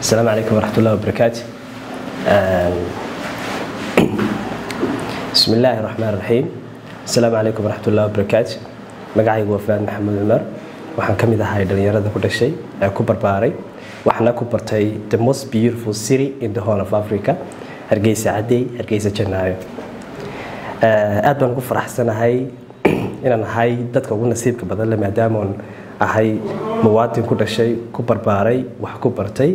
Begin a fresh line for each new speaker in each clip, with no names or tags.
السلام عليكم ورحمة الله وبركاته. بسم الله الرحمن الرحيم. السلام عليكم ورحمة الله وبركاته. magacaygu waa Fahad Maxamed Umar. waxaan ka mid ahay dhalinyarada ku dhashay ee ku barbaaray waxna ku bartay the most beautiful city in the whole of Africa, Hargeysa Caday, Hargeysa Janaayo. aad baan ku faraxsanahay inaan ahay dadka ugu nasiibka badan leh maadaama aan ahay muwaadin ku dhashay ku barbaaray wax ku bartay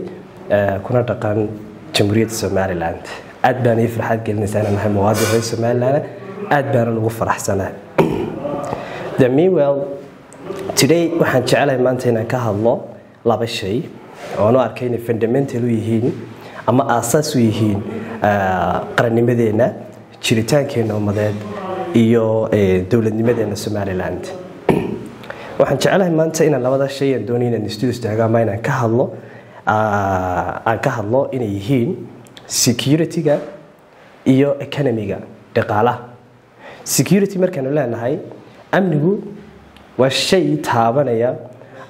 kuna dhaqan Jamhuuriyadda Somaliland. aad baan ii farxad gelinaysaa inaan ahay muwaadin reer Somaliland. aad baan ugu faraxsanahay. Today waxaan jecelahay maanta inaan ka hadlo laba shay oo aan arkay inay fundamental u yihiin ama aasaas u yihiin qarannimadeena, jiritaankeena ummadeed iyo dawladnimadeena Somaliland. waxaan jecelahay maanta inaan labada shay aan doonay inaan studio istaagaa inaan ka hadlo inay yihiin security-ga iyo economy-ga, dhaqaalaha. Security markaan leenahay amnigu waa shay taabanaya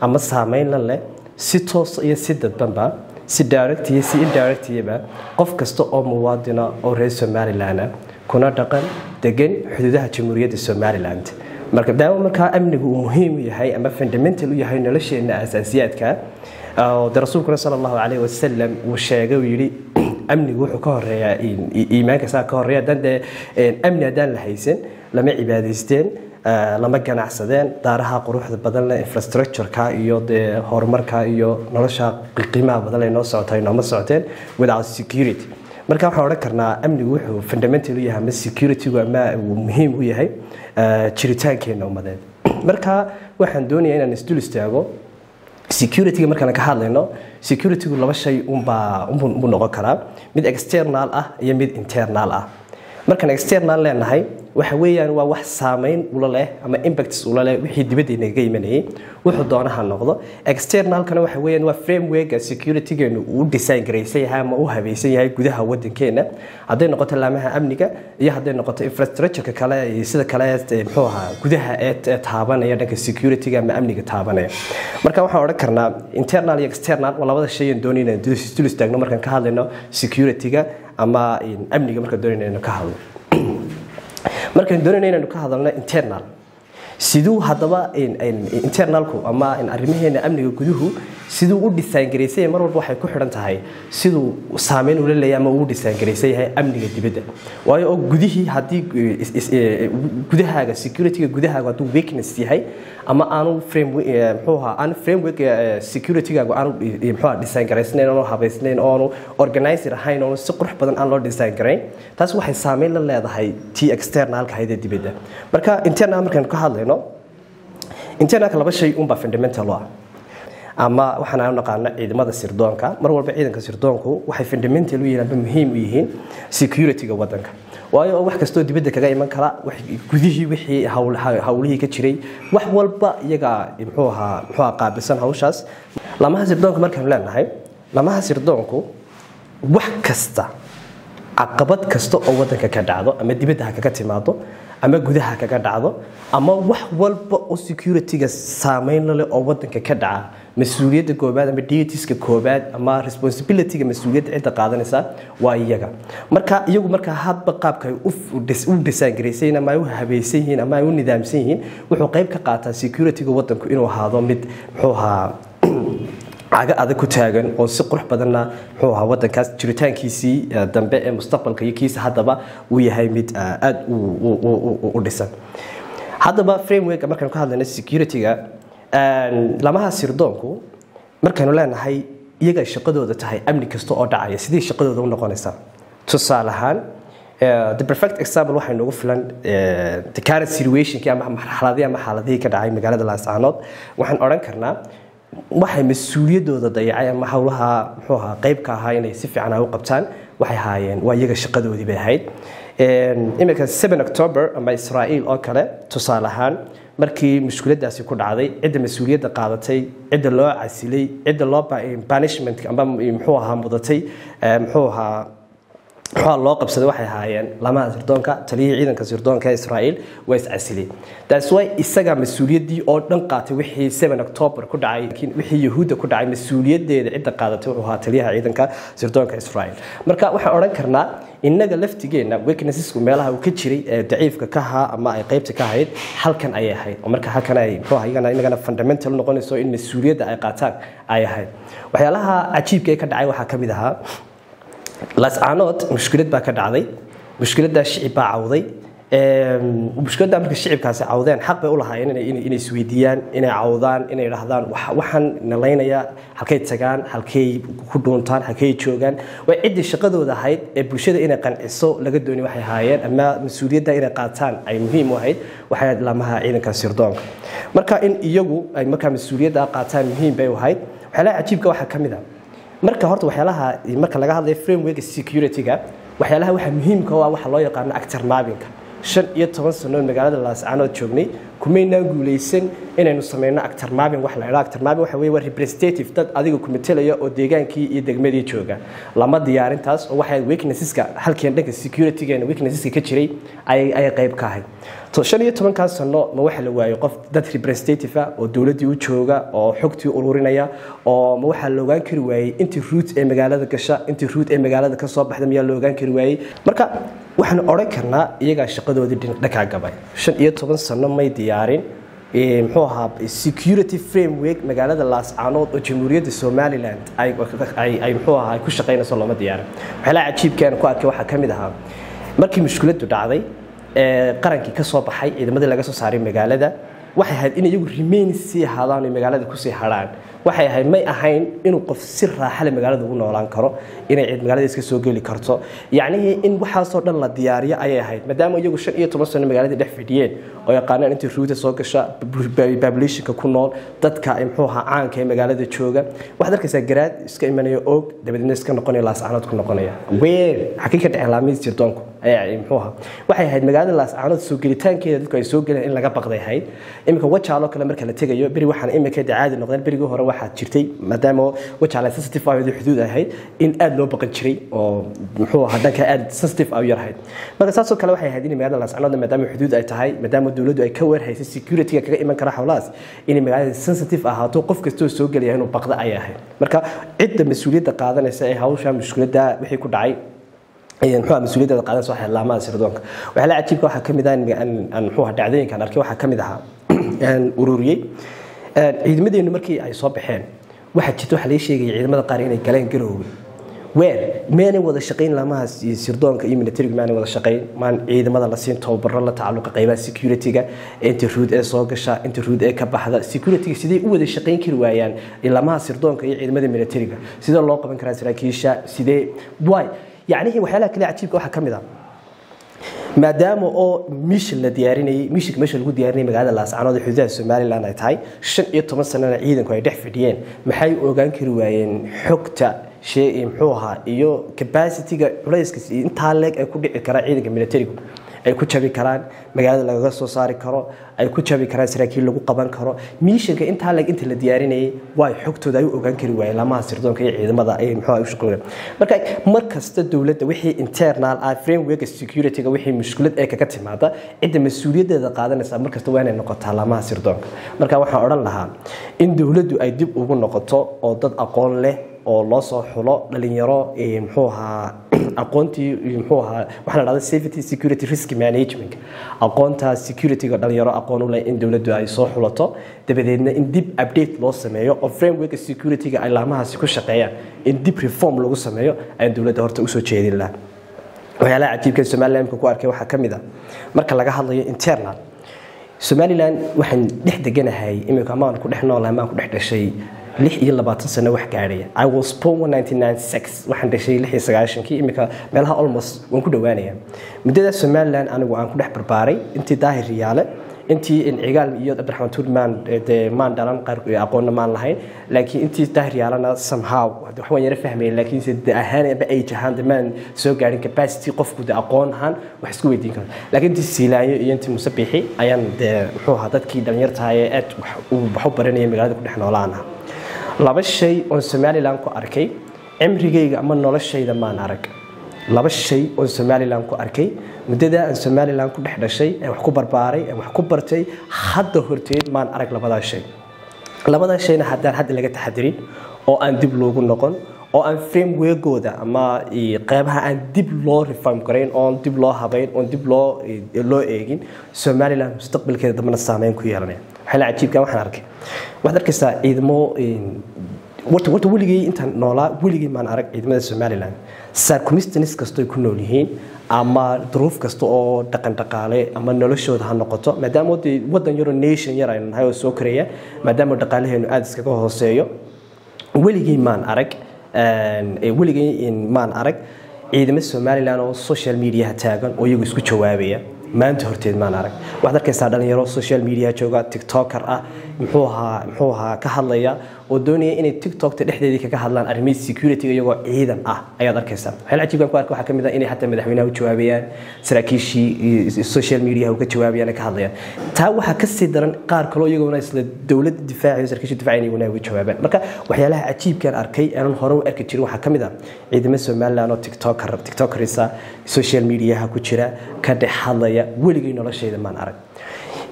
ama saameyn leh si toos iyo si dadbanba, si direct iyo si indirect ba qof kasta oo muwaadina oo reer Somaliland kuna dhaqan degan xuduudaha Jamhuuriyadda Somaliland. marka amnigu uu muhiim yahay ama fundamental u yahay nolosheena asaasiyaadka oo rasuulku sallallahu alayhi wasallam uu sheegay uu yiri amnigu wuxuu ka horeeyaa iimaanka saa ka horeeya dande amni hadaan la haysan lama cibaadaysteen lama ganacsadeen daaraha quruxda badan leh infrastructure-ka iyo horumarka iyo nolosha qiimaha badan leh noo socotay nooma socoteen without security. marka waxaan oran karnaa amnigu wuxuu fundamental u yahay ama security-gu ama uu muhiim u yahay jiritaankeena ummadeed. marka waxaan doonayaa inaan isdul istaago security-ga markaan ka hadlayno. security-gu laba shay u noqon karaa, mid external ah iyo mid internal ah. markaan external leenahay waxa weeyaan waa wax saameyn ula leh ama impacts ula leh wixii dibadda inaga imanayay wuxuu doonaha noqdo. External kana waxa weeyaan waa framework security-geenu uu design gareysay yahay ama uu habeeysan yahay gudaha wadankeena, haday noqoto laamaha amniga iyo haday noqoto infrastructure-ka kale sida kale muxuu ahaa gudaha ee taabanaya dhanka security-ga ama amniga taabanaya. marka waxaan oran karnaa internal iyo external waa labada shay ee doonayna dul istaagno markaan ka hadlayno security-ga ama amniga markaan doonayna ka hadlo. markaan doonayna ka hadalno internal sidoo hadaba internalku ama arrimaheena amniga guduhu sidoo u design gareysay mar walba waxay ku xiran tahay sidoo saameyn u leeyahay ama uu design gareysay yahay amniga dibadda. waayo oo gudihii hadii gudahaaga security-ga gudahaaga haduu weakness yahay ama aanu framework security-ga aanu design gareysnayn oo habeysnayn oo organizer ahayn oo si qurux badan aan loo design gareyn, taas waxay saameyn la leedahay tii external-ka hay'adda dibadda. marka internal markaan ka hadlayno internal-ka laba shay ba fundamental ah ama waxaan aan naqaano ciidamada sirdoonka. mar walba ciidanka sirdoonku waxay fundamental u yihiin ama muhiim u yihiin security-ga wadanka. waayo wax kasto dibadda kaga iman kara gudihii wixii hawlihii ka jiray wax walba iyaga muxuu qaabilsan hawshaas. lamaha sirdoonka markaan leenahay lamaha sirdoonku wax kasta caqabad kasta oo wadanka ka dhacdo ama dibadda kaga timaado ama gudaha kaga dhacdo ama wax walba oo security-ga saameyn leh oo wadanka ka dhaca mas'uuliyadda koobaad ama duties-ka koobaad ama responsibility-ga mas'uuliyadda cidda qaadanaysa waa iyaga. marka iyagu hadba qaabka u design gareysayna ama u habeeysan yihiin ama u nidaamsan yihiin wuxuu qayb ka qaataa security-ga wadanku inuu ahaado mid caga adag ku taagan oo si qurux badanna wadankaas jiritaankiisii dambe ee mustaqbalka iyo kiisa hadaba uu yahay mid aad u dhisan. hadaba framework markaan ka hadlayno security-ga lamaha sirdoonku markaan leenahay iyaga shaqadooda tahay amni kasta oo dhacaya sidii shaqadooda u noqonaysa. tusaale ahaan the perfect example waxay noogu filan the current situation-ki ama xaaladihii ka dhacay magaalada Laascaanood. waxaan oran karnaa waxay mas'uuliyadooda dayacay ama hawlaha qayb ka ahaa inay si fiican u qabtaan waxay haayeen waa iyaga shaqadoodii bay ahayd. imika 7 October ama Israa'iil oo kale tusaale ahaan markii mushkiladaasi ku dhacday cidda mas'uuliyadda qaadatay cidda loo casilay cidda loo punishment ama mudatay waxa loo qabsaday waxay ahaayeen lamaha sirdoonka taliyihii ciidanka sirdoonka ee Israa'iil way iscasilay that's why isaga mas'uuliyadii oo dhan qaatay wixii 7 October ku dhacay laakiin wixii Yahuuda ku dhacay mas'uuliyadeeda cidda qaadatay wuxuu ahaa taliyaha ciidanka sirdoonka Israa'iil marka waxaan oran karnaa innaga laftigeena weaknessesku meelaha uu ka jiray ee daciifka ka ahaa ama ay qaybta ka ahayd halkan ay ahayd oo marka halkan ay inagana fundamental noqonayso in mas'uuliyadda ay qaataan ay ahayd waxyaalaha cajiibka ee ka dhacay waxaa ka mid ahaa lascaanood mushkilad baa ka dhacday mushkiladda shicib baa cawday mushkiladda marka shicibkaasi cawdeen xaq bay u lahaayeen inay isweydiiyaan inay cawdaan inay yiraahdaan waxaan nalaynaya halkay tagaan halkay ku dhuuntaan halkay joogaan way cidii shaqadooda ahayd ee bulshada inay qanciso laga doonay waxay ahaayeen ama mas'uuliyadda inay qaataan ay muhiim u ahayd waxay lamaha ciidanka sirdoonka marka in iyagu ay marka mas'uuliyadda qaataan muhiim bay u ahayd waxyaalaha cajiibka waxa kamid ah marka horta waxyaalaha marka laga hadlayo framework security-ga waxyaalaha waxa muhiimka ah waxa loo yaqaan actor mapping 15 sano magaalada Laascaanood joognay kumeena guuleysan inaynu sameeyno actor mapping wax la yiraahdo actor mapping waxa weeye representative dad adiga ku metelaya oo deegaankii iyo degmadii jooga lama diyaarintaas oo waxay weaknesseska halkeen dhanka security-geena weaknesseska ka jiray ay qayb ka ahayd to 15 sano ma waxa la waayo qof dad representative ah oo dawladii u jooga oo xogtii ururinaya oo ma waxa la ogaan kari waayay intii route ee magaalada gasha intii route ee magaalada ka soo baxda miyaa la ogaan kari waayay marka waxaan oran karnaa iyaga shaqadoodii dhinka gabay 15 sano may diyaarin muxuu ahaa security framework magaalada Laascaanood oo Jamhuuriyadda Somaliland ay muxuu ahaa ku shaqeynayso lama diyaarin waxa la cajiibkeen ku arkay waxa kamid ahaa markii mushkiladu dhacday qarankii ka soo baxay ciidamadii laga soo saaray magaalada waxay ahayd in iyagu remain si haadaan magaalada ku sii haraan waxay ahayd may ahayn inuu qof si raaxo leh magaalada ugu noolaan karo inay cid magaalada iska soo gali karto yacni in waxa soo dhan la diyaariyo ayay ahayd maadaama iyagu 15 sano magaalada dhex fadhiyeen oo yaqaanaan intii ruuta soo gasha population-ka ku nool dadka ay muxuu ahaa caanka ee magaalada jooga waxaad arkaysaa garaad iska imanayo og dabadna iska noqonaya Laascaanood ku noqonaya weer xaqiiqada iclaamid sirdoonku ay muxuu ahaa waxay ahayd magaalada Laascaanood soo gelitaankeeda dadku ay soo galeen in laga baqday ahayd imika wajaalo kale marka la tagayo bari waxaan imika caadi noqdeen barigii hore waxa jirtay maadaama wajaalo sensitive ah iyo xuduud ahayd in aad loo baqan jiray oo muxuu ahaa danka aad sensitive ah yarahayd marka saasoo kale waxay ahayd in magaalada Laascaanood maadaama xuduud ay tahay maadaama dawladdu ay ka warhaysay security-ga kaga iman kara xawlaas in magaalada sensitive ahaato qof kasta oo soo galaya inuu baqda ay ahayd marka cidda mas'uuliyadda qaadanaysa ee hawsha mushkiladda wixii ku dhacay muxuu mas'uuliyadda qaadanaysa waxa laamaha sirdoonka waxa la cajiibka waxa kamid ah in muxuu dhacdooyinkan arkay waxa kamid ah ururiyay ciidamadeenu markii ay soo baxeen waxa jirta waxa la sheegay ciidamada qaar inay galeen garowga weer meena wada shaqeyn laamaha sirdoonka iyo militariga meena wada shaqeyn maan ciidamada la siin tababar la tacalluq qaybaha security-ga inta root ee soo gasha inta root ee ka baxda security-ga sidii u wada shaqeyn kari waayaan laamaha sirdoonka iyo ciidamada militariga sida loo qaban karaa saraakiisha sidee way يعني وحيلا كلا عجيب واحد كمذا ما دام أو مش اللي ديارني مش اللي هو ديارني مقعد Laascaanood xuduudaha Somaliland ay tahay 15 sano ciidanku ay dhex fadhiyeen maxay ogaan kari waayeen xogta shay muxuu ahaa iyo capacity-ga culayska inta leeg ay ku dhici kara ciidanka militariga ay ku jabi karaan magaalada laga soo saari karo ay ku jabi karaan saraakiil lagu qaban karo miishanka inta leeg inta la diyaarinayay way xogtooda ay ogaan kari waayeen lamaha sirdoonka iyo ciidamada ay muxuu u shaqeeyeen markasta dawladda wixii internal framework security-ga wixii mushkilad ay kaga timaada cidda mas'uuliyaddeeda qaadanaysa markasta waa inay noqotaa lamaha sirdoonka marka waxaan oran lahaa in dawladdu ay dib ugu noqoto oo dad aqoon leh oo loo soo xulo dhalinyaro muxuu ahaa aqoontii muxuu ahaa waxa la yiraahdo safety security risk management aqoonta security-ga dhalinyaro aqoon u leh in dawladdu ay soo xulato dabadeedna in dib update loo sameeyo oo framework security-ga ay laamahaasi ku shaqeeyaan in dib reform lagu sameeyo ay dawladda horta u soo jeedin lahaa waxyaalaha cajiibka Somaliland ku arkay waxa kamid ah marka laga hadlayo internal Somaliland waxaan dhex deganahay imika maan ku dhex noolahay maan ku dhex dhashay 26 sano wax gaaraya I was born in 1996 waxaan dhashay 96kii imika meelaha almost waan ku dhawaanaya muddada Somaliland anigu aan ku dhex barbaaray intii daahir riyaale intii in cigaal iyo Abdurrahman Turman maan dhalan qaar aqoon maan lahayn laakiin intii daahir riyaalana somehow waxaan yara fahmay laakiin sida ahaan ay jahan demand soo gaarin capacity qofku aqoon ahaan wax isku weydiin karo laakiin intii Silaayo iyo intii Musabixi ayaan muxuu ahaa dadkii dhalinyarta aad wax u baranayay magaalada ku dhex noolaana laba shay oo Somaliland ku arkay cimrigeyga ama noloshayda maan arag laba shay oo Somaliland ku arkay muddada aan Somaliland ku dhex dhashay ee wax ku barbaaray ee wax ku bartay hadda horteed maan arag labada shayna hadda laga taxadirin oo aan dib loogu noqon oo aan frameworkooda ama qaybaha aan dib loo reform gareyn oo dib loo habeyn oo dib loo eegin Somaliland mustaqbalkeeda dambana saameyn ku yeelanaya waxa cajiibka waxaan arkay waxaad arkaysaa ciidamo warta weligii intaan noolaa weligii maan arag ciidamada Somaliland circumstances kasto ay ku nool yihiin ama duruuf kasto oo dhaqan dhaqaale ama noloshooda ha noqoto maadaama wadan yaro nation yar ay nahay oo soo koreeya maadaama dhaqaalaheenu aad iskaga hooseeyo weligii maan arag ciidamada Somaliland oo social media taagan oo iyagu isku jawaabaya maanta horteed maan arag waxaad arkaysaa dhalinyaro social media jooga tiktoker ah muxuu ahaa ka hadlaya oo doonaya inay TikTok dhexdeedii kaga hadlaan arrimaha security iyagoo ciidan ah ayaad arkaysaa waxa la cajiibka ku arkaa waxa kamid ah inay hatta madaxweynaha u jawaabayaan saraakiishii social media uga jawaabayaan ka hadlayaan taa waxa ka sii daran qaar kale iyagoo isla dawladda difaaciyo saraakiisha difaaciyo inay uga jawaabaan marka waxyaalaha cajiibkan arkay aan hore u arki jirin waxa kamid ah ciidamada Somaliland oo tiktokerisa social media ku jira ka dhex hadlaya weligii noloshayda maan arag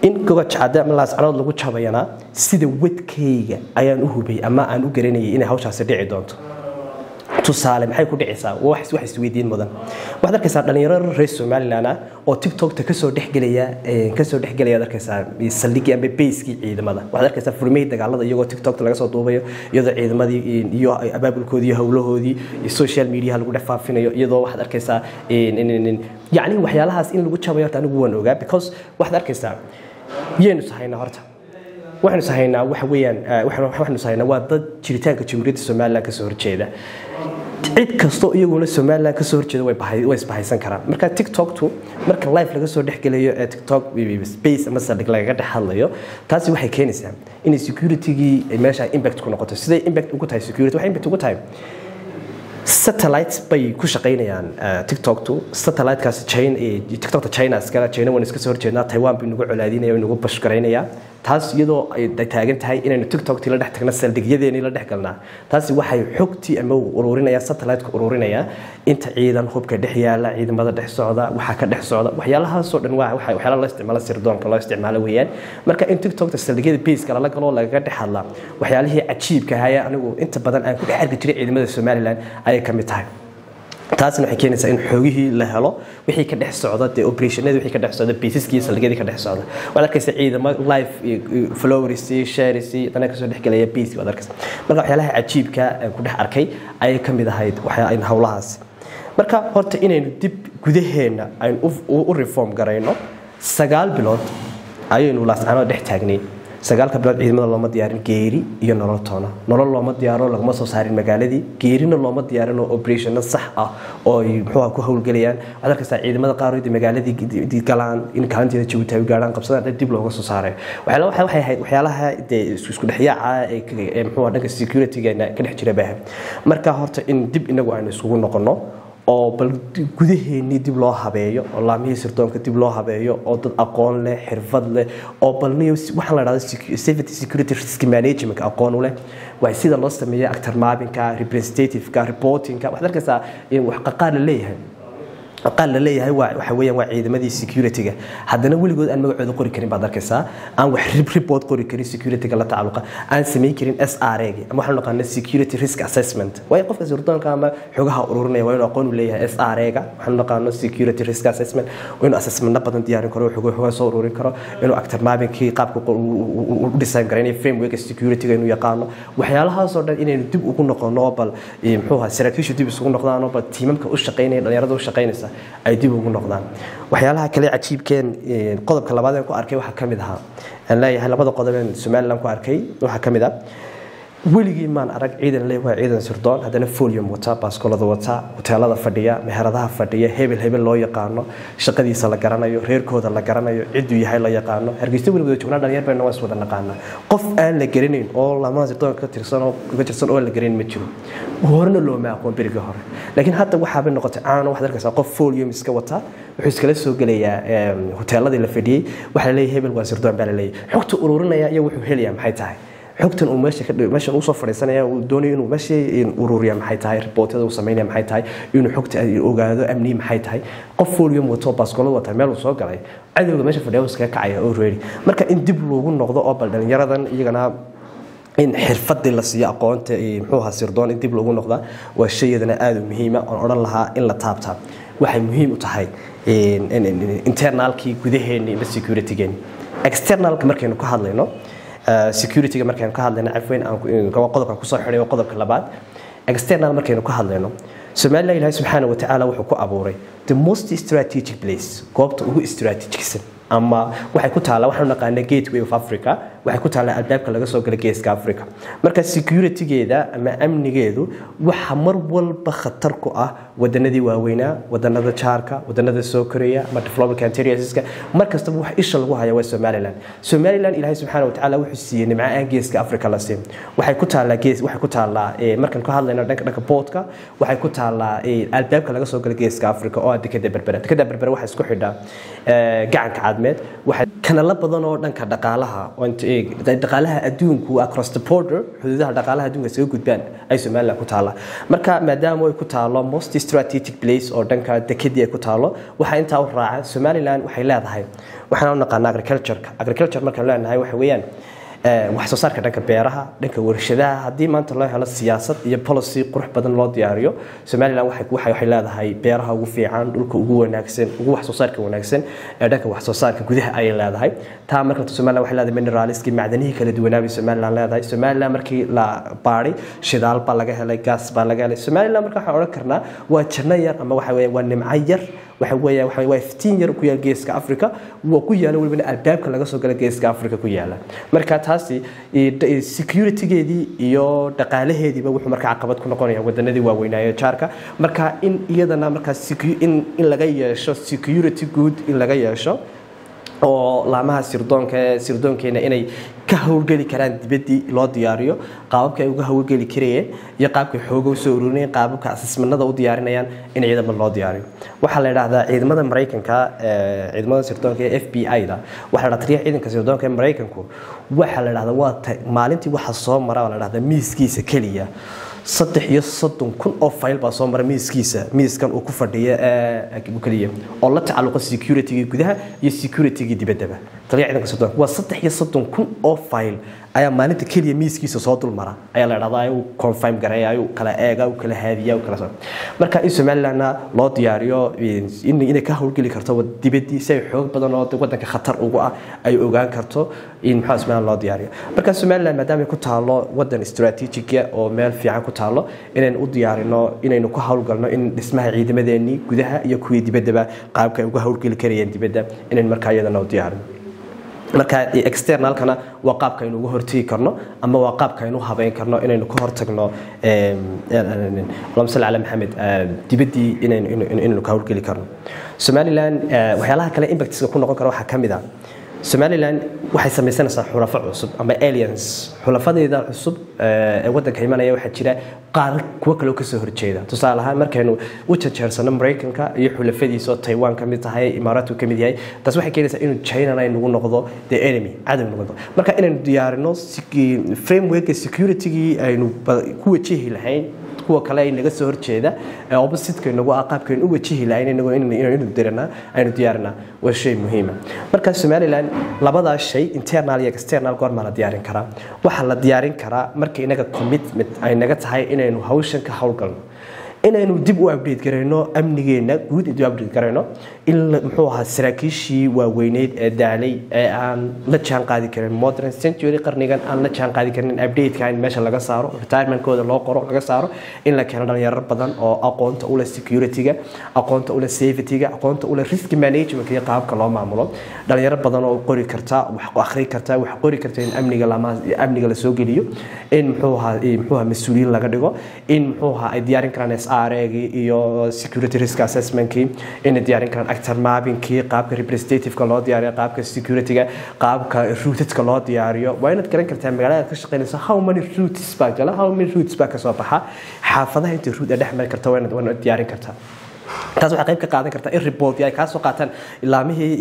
in goga jacada ama laas calood lagu jabayana sida wadkayga ayaan u hubay ama aan u garanayay in hawshaas dhici doonto tusaale maxay ku dhicaysaa wax isweydiin mudan waxaad arkaysaa dhalinyaro reer Somaliland oo TikTok ka soo dhexgelaya arkaysaa saldhigii ama base-kii ciidamada waxaad arkaysaa furmay dagaalada iyagoo TikTok laga soo duubayo iyadoo ciidamadii iyo abaabulkoodii iyo hawlahoodii social media lagu dhafaafinayo iyadoo waxaad arkaysaa yani waxyaalahaas in lagu jabayo anigu waan ogaa because waxaad arkaysaa yeenu sahayna horta waxaanu sahaynaa waxa weeyaan waxaanu sahaynaa waa dad jiritaanka Jamhuuriyadda Somaliland ka soo horjeeda cid kasto iyaguna Somaliland ka soo horjeeda way isbahaysan karaan marka TikTok marka live laga soo dhexgalayo ee TikTok space ama saddex laga dhex hadlayo taasi waxay keenaysaa in security-gii meesha impact ku noqoto sida impact ugu tahay security waxa impact ugu tahay satellites bay ku shaqeynayaan TikTok satellite kaas China waan iska soo horjeednaa Taiwan bay nagu colaadinaya nagu bashkareynaya taas iyadoo ay taagan tahay inaynu TikTok la dhex tagna saldhigyadeena la dhex galnaa taasi waxay xogtii ama ururinaya satellite ka ururinaya inta ciidan hubka dhex yaala ciidamada dhex socda waxa ka dhex socda waxyaalahaas oo dhan waxyaalaha la isticmaalo sirdoonka loo isticmaalo weeyaan marka in TikTok saldhigyada base kala la galo laga dhex hadla waxyaalihii cajiibka ah anigu inta badan aan ku dhex arki jiray ciidamada Somaliland ay ka mid tahay taasna waxay keenaysaa in xoogihii la helo wixii ka dhex socda operationada wixii ka dhex socda baseskiisa saldhigyada ka dhex socda waad arkaysaa ciidamo live followers shares dana ka soo dhex galaya base waad arkaysaa marka waxyaalaha cajiibka ku dhex arkay ay ka mid ahayd waxyaalaha hawlahaas marka horta inaynu dib gudaheena aynu u reform gareyno 9 bilood ayaynu laascano dhex taagnay 9 bilood ciidamada looma diyaarin geeri iyo nolol looma diyaaro laguma soo saarin magaaladii geerina looma diyaarin operation sax ah oo ay ku hawlgalayaan waad arkaysaa ciidamada qaar oo magaaladii galaan in kaalinteeda Djibouti ay gaaraan qabsadaan dib looga soo saaray waxay ahayd waxyaalaha isku dhexyaaca ee dhanka security-ga ka dhex jira baahan marka horta in dib inagu aynu isugu noqono oo bal gudaheennii dib loo habeeyo oo laamihii sirdoonka dib loo habeeyo oo dad aqoon leh xirfad leh oo balniyo waxaan la yiraahdo safety security risk management aqoon u leh waa sida loo sameeyo actor mapping-ka representative-ka reporting-ka waxaad arkaysaa in wax qaqaal leeyahay aqal leeyahay waxa weeyaan waa ciidamadii security-ga haddana weligood aan magacooda qori karin baad arkaysaa aan wax report qori karin security-ga la tacalluqa aan sameyn karin SRA-ga ama waxaan naqaanaa security risk assessment way qofka sirdoonka ama xogaha ururinaya waa inuu aqoon u leeyahay SRA-ga waxaan naqaanaa security risk assessment waa inuu assessment badan diyaarin karo xogaha soo ururin karo inuu actor mapping-kii qaabka u design garanayo framework security-ga inuu yaqaano waxyaalahaas oo dhan inaynu dib ugu noqono bal muxuu ahaa saraakiishu dib isugu noqdaan bal tiimamka u shaqeynaya dhalinyarada u shaqeynaysa ay dib ugu noqdaan waxyaalaha kale cajiibkeen qodobka labaad ee ku arkay waxa kamid ahaa aan leeyahay labada qodob ee Somaliland ku arkay waxa kamid ah weligii maan arag ciidan leeyahay ciidan sirdoon hadana folium wata baaskoolada wata hoteelada fadhiya meheradaha fadhiya hebel loo yaqaano shaqadiisa la garanayo reerkooda la garanayo ciduu yahay la yaqaano hargeysa weligood joognaa dhalinyar bayna waa wada naqaana qof aan la garanayn oo lama sirdoon ka tirsan oo la garanay ma jiro horna loo ma aqoon beriga hore laakiin hadda waxa bay noqotay aan wax arkaysaa qof folium iska wata wuxuu iskala soo galayaa hoteelada la fadhiyay waxa la leeyahay hebel waa sirdoon baa la leeyahay xogta ururinaya iyo wuxuu helayaa maxay tahay xogtan uu meesha uu soo fadhiisanaya uu doonayo inuu meesha ururiya maxay tahay reportada uu sameeynaya maxay tahay inuu xogta ogaado amni maxay tahay qof waliba mooto baaskoolada wata meel uu soo galay cadawga meesha fadhiya iska kacaya oo reeri marka in dib loogu noqdo oo bal dhalinyaradan iyagana in xirfadii la siiyo aqoonta muxuu ahaa sirdoon in dib loogu noqdo waa shayadana aad u muhiim ah oo oran lahaa in la taabta waxay muhiim u tahay internalkii gudaheena iyo security-geena externalka markaynu ka hadlayno security-ga markaynu ka hadlayno afweyn aan qodobka ku soo xidhay qodobka labaad external markaynu ka hadlayno Soomaaliya Ilaahay subhanahu wa ta'ala wuxuu ku abuuray the most strategic place goobta ugu strategic-san ama waxay ku taala waxaan naqaanaa gateway of Africa waxay ku taala albaabka laga soo galo geeska Africa marka security-geeda ama amnigeedu waxa mar walba khatar ku ah wadanadii waaweynaa wadanada jaarka wadanada soo koreeya ama developing countries markasta wax isha lagu hayo waa Somaliland Ilaahay subhanahu wa ta'ala wuxuu siiyay nimco aan geeska Africa la siin waxay ku taala markaan ka hadlayno dhanka portka waxay ku taala albaabka laga soo galo geeska Africa oo dekada berbera waxa isku xidha gacanka cadmeed waxa kanala badan oo dhanka dhaqaalaha dhaqaalaha adduunku across the border xuduudaha dhaqaalaha adduunka soo gudbaan ay Soomaaliland ku taala marka maadaama ay ku taalo most strategic place oo dhanka dekadii ay ku taalo waxa inta u raaca Soomaaliland waxay leedahay waxaan u naqaan agriculture marka leenahay waxa weeyaan wax soo saarka dhanka beeraha dhanka warshadaha hadii maanta loo helo siyaasad iyo policy qurux badan loo diyaariyo Soomaaliland waxay leedahay beeraha ugu fiican dhulka ugu wanaagsan ugu wax soo saarka wanaagsan ee dhanka wax soo saarka gudaha ay leedahay taa marka Soomaaliland waxay leedahay mineralski macdanihi kala duwanaa Soomaaliland leedahay Soomaaliland markii la baari shidaal ba laga helay gas ba laga helay Soomaaliland marka waxa oran karnaa waa janno yar ama waxa weeye waa nimco yar waxa way 15 yar ku yaal geeska Africa waa ku yaala waliba albaabka laga soo galo geeska Africa ku yaala marka taasi security-geedii iyo dhaqaalaheediiba wuxuu marka caqabad ku noqonayaa wadanadii waaweynaayo jaarka marka in iyadana marka in laga yeesho security good in laga yeesho oo laamaha sirdoonkeena inay ka hawlgali karaan dibadii loo diyaariyo qaababka ay uga hawlgali kareen iyo qaabka xooga u soo ururinayaan qaababka asasmanada u diyaarinayaan in ciidamada loo diyaariyo waxa la yiraahdaa ciidamada Mareykanka ciidamada sirdoonka FBI-da waxa la tiriyaa ciidanka sirdoonka Mareykanku waxa la yiraahdaa waa maalintii waxa soo mara la yiraahdaa miiskiisa kaliya 330,000 oo file baa soo mara miiskan uu ku fadhiyo kaliya oo la tacaluqa security-ga gudaha iyo security-ga dibadda taliya ciidanka sirdoonka waa 330,000 oo file ayaa maalinta kaliya miiskiisa soo dul mara ayaa la yiraahdaa ay confirm gareeyo kala eega kala haadiya kala soo marka in Soomaaliland loo diyaariyo inay ka hawlgali karto dibadii si ay xoog badan oo wadanka khatar ugu ah ay ogaan karto in maxaa loo diyaariyo marka Soomaaliland maadaama ku taalo wadan strategic oo meel fiican ku taalo inaan u diyaarino inaynu ku hawlgalno in dhismaha ciidamadeeni gudaha iyo kuwa dibadda qaabka ay uga hawlgali karayeen dibadda inaan markaa iyadana u diyaarino marka externalkana waa qaabka aynu uga hortagi karno ama waa qaabka aynu habeyn karno inaynu ka hortagno Allahumma salli ala Muhammad dibadii inaynu ka hawlgali karno Somaliland waxyaalaha kale impacts ku noqon kara waxa kamid ah Somaliland waxay samaysanaysaa xulafo cusub ama aliens xulafadeeda cusub ee wadanka imanaya waxa jira qaar kuwa kale oo ka soo horjeeda tusaale ahaan markaynu u jeersano Mareykanka iyo xulafadiisa Taiwan ka mid tahay Imaaraatu ka mid yahay taas waxay keenaysaa inuu China ay nagu noqdo the enemy cadow noqdo marka inaynu diyaarino framework security-gi aynu ku wajihi lahayn kuwa kale ay naga soo horjeeda opposite-ka inagu qaabkeen u wajihi lahayn inaynu diyaarina waa shay muhiim ah marka Somaliland labada shay internal iyo external goorma la diyaarin karaa waxa la diyaarin karaa marka inaga commitment ay naga tahay inaynu hawshan ka hawlgalno inaynu dib u update gareyno amnigeena guud u update gareyno in muxuu ahaa saraakiishii waaweyneed ee daalay ee aan la jaan qaadi karin modern century qarnigan aan la jaan qaadi karin update-ka in meesha laga saaro retirement-kooda loo qoro laga saaro in la keeno dhalinyaro badan oo aqoonta u leh security-ga aqoonta u leh safety-ga aqoonta u leh risk management iyo qaabka loo maamulo dhalinyaro badan oo qori karta wax akhri karta wax qori karta in amniga la soo geliyo in muxuu ahaa mas'uuliyiin laga dhigo in muxuu ahaa ay diyaarin karaan SRA-gi iyo security risk assessment-ki in diyaarin karaan actor mapping-ki qaabka representative-ka loo diyaariyo qaabka security-ga qaabka routes-ka loo diyaariyo waa inaad garan kartaa magaalada ka shaqeynaysa how many routes baa ka soo baxa xaafadaha inta route dhex mari karta waa inaad diyaarin kartaa taas waxa qayb ka qaadan karta in report ay ka soo qaataan ilaamihii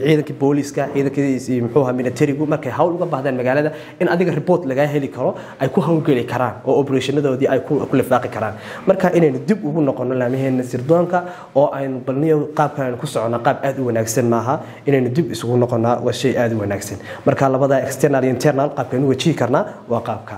ciidanka booliska ciidankii muxuu ahaa militarigu markay hawl uga baahdaan magaalada in adiga report laga heli karo ay ku hawlgeli karaan oo operationadoodii ay ku lifaaqi karaan marka inaynu dib ugu noqono ilaamiheena sirdoonka oo aynu balniyo qaabkan ku socono qaab aad u wanaagsan maaha inaynu dib isugu noqonaa waa shay aad u wanaagsan marka labada external iyo internal qaabkan u wajihi karnaa waa qaabka